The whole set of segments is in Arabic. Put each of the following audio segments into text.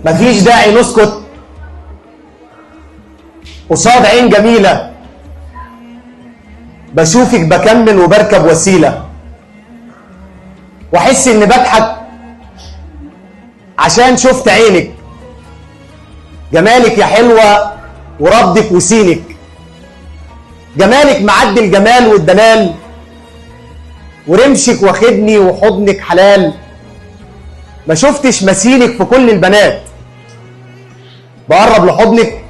مفيش داعي نسكت قصاد عين جميلة بشوفك بكمل وبركب وسيلة، واحس اني بضحك عشان شفت عينك، جمالك يا حلوة وردك وسينك، جمالك معدي الجمال والدلال، ورمشك واخدني وحضنك حلال، ما شفتش مثيلك في كل البنات، بقرب لحضنك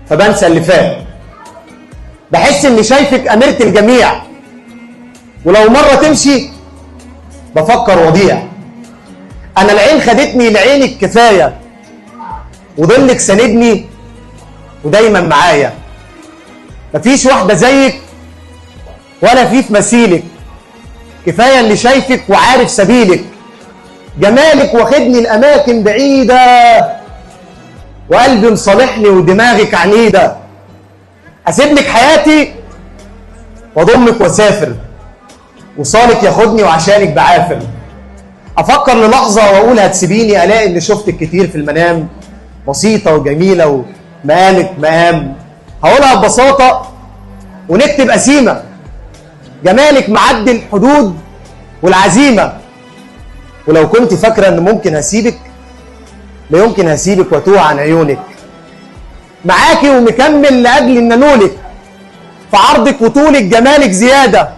فبنسى اللي فات، بحس اني شايفك اميرة الجميع، ولو مرة تمشي بفكر وضيع، انا العين خدتني لعينك كفاية، وظلك ساندني ودايما معايا، مفيش واحدة زيك ولا في مثيلك، كفاية اللي شايفك وعارف سبيلك، جمالك واخدني الاماكن بعيدة، وقلبي مصالحني ودماغك عنيدة، اسيب لك حياتي واضمك واسافر، وصالك ياخدني وعشانك بعافر، افكر للحظة واقول هتسيبيني، الاقي اللي شفتك كتير في المنام، بسيطة وجميلة ومقامك مقام، هقولها ببساطة ونكتب قسيمة، جمالك معدي الحدود والعزيمة، ولو كنت فاكرة ان ممكن هسيبك، لا يمكن هسيبك واتوه عن عيونك، معاكي ومكمل لاجل ان انولك، في عرضك وطولك جمالك زيادة،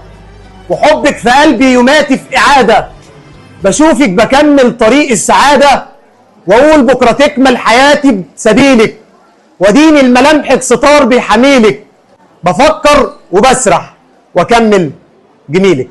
وحبك في قلبي يماتي في اعادة، بشوفك بكمل طريق السعادة، واقول بكرة تكمل حياتي بسبيلك، وديني الملامحك ستار بيحميلك، بفكر وبسرح واكمل جميلك.